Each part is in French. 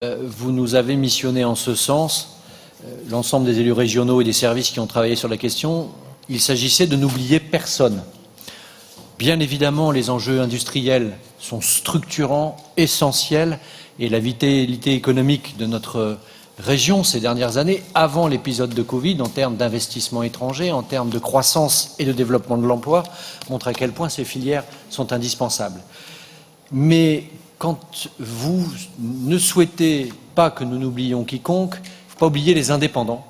Vous nous avez missionné en ce sens, l'ensemble des élus régionaux et des services qui ont travaillé sur la question. Il s'agissait de n'oublier personne. Bien évidemment, les enjeux industriels sont structurants, essentiels, et la vitalité économique de notre région ces dernières années, avant l'épisode de Covid, en termes d'investissement étranger, en termes de croissance et de développement de l'emploi, montre à quel point ces filières sont indispensables. Mais quand vous ne souhaitez pas que nous n'oublions quiconque, il ne faut pas oublier les indépendants,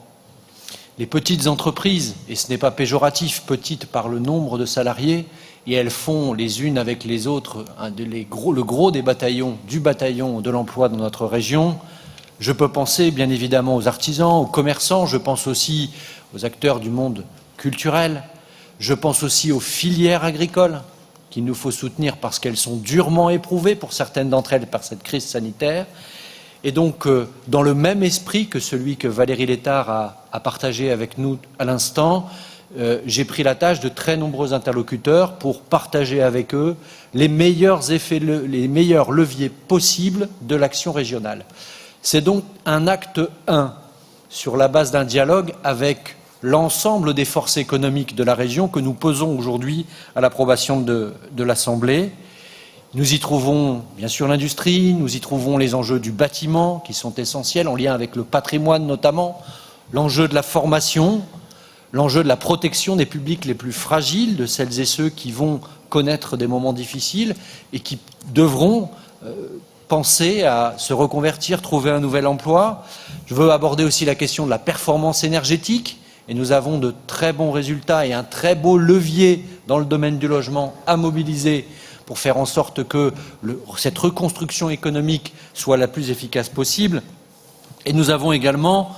les petites entreprises, et ce n'est pas péjoratif, petites par le nombre de salariés, et elles font les unes avec les autres le gros des bataillons, du bataillon de l'emploi dans notre région. Je peux penser bien évidemment aux artisans, aux commerçants, je pense aussi aux acteurs du monde culturel, je pense aussi aux filières agricoles qu'il nous faut soutenir parce qu'elles sont durement éprouvées pour certaines d'entre elles par cette crise sanitaire. Et donc, dans le même esprit que celui que Valérie Létard a partagé avec nous à l'instant, j'ai pris la tâche de très nombreux interlocuteurs pour partager avec eux les meilleurs leviers possibles de l'action régionale. C'est donc un acte 1 sur la base d'un dialogue avec l'ensemble des forces économiques de la région que nous posons aujourd'hui à l'approbation de l'Assemblée. Nous y trouvons bien sûr l'industrie, nous y trouvons les enjeux du bâtiment qui sont essentiels en lien avec le patrimoine notamment, l'enjeu de la formation, l'enjeu de la protection des publics les plus fragiles, de celles et ceux qui vont connaître des moments difficiles et qui devront penser à se reconvertir, trouver un nouvel emploi. Je veux aborder aussi la question de la performance énergétique. Et nous avons de très bons résultats et un très beau levier dans le domaine du logement à mobiliser pour faire en sorte que cette reconstruction économique soit la plus efficace possible. Et nous avons également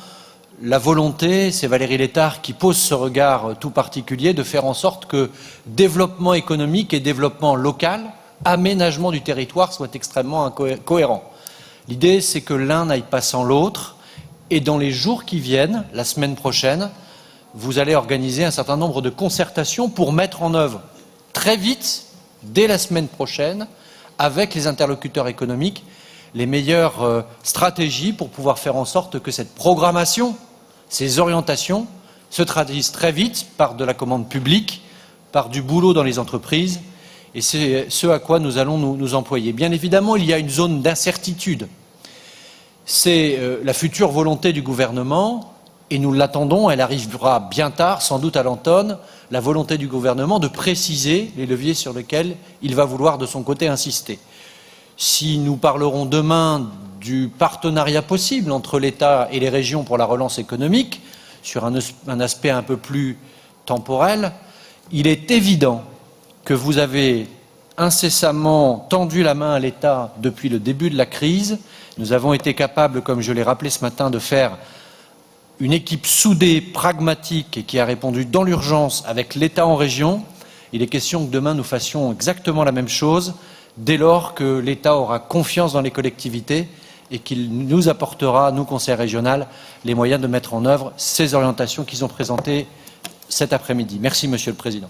la volonté, c'est Valérie Létard qui pose ce regard tout particulier, de faire en sorte que développement économique et développement local, aménagement du territoire soient extrêmement cohérents. L'idée, c'est que l'un n'aille pas sans l'autre. Et dans les jours qui viennent, la semaine prochaine, vous allez organiser un certain nombre de concertations pour mettre en œuvre très vite, dès la semaine prochaine, avec les interlocuteurs économiques, les meilleures stratégies pour pouvoir faire en sorte que cette programmation, ces orientations, se traduisent très vite par de la commande publique, par du boulot dans les entreprises, et c'est ce à quoi nous allons nous employer. Bien évidemment, il y a une zone d'incertitude. C'est la future volonté du gouvernement, et nous l'attendons, elle arrivera bien tard, sans doute à l'automne, la volonté du gouvernement de préciser les leviers sur lesquels il va vouloir de son côté insister. Si nous parlerons demain du partenariat possible entre l'État et les régions pour la relance économique, sur un aspect un peu plus temporel, il est évident que vous avez incessamment tendu la main à l'État depuis le début de la crise. Nous avons été capables, comme je l'ai rappelé ce matin, de faire une équipe soudée, pragmatique et qui a répondu dans l'urgence avec l'État en région. Il est question que demain nous fassions exactement la même chose dès lors que l'État aura confiance dans les collectivités et qu'il nous apportera, nous, conseil régional, les moyens de mettre en œuvre ces orientations qu'ils ont présentées cet après-midi. Merci, Monsieur le Président.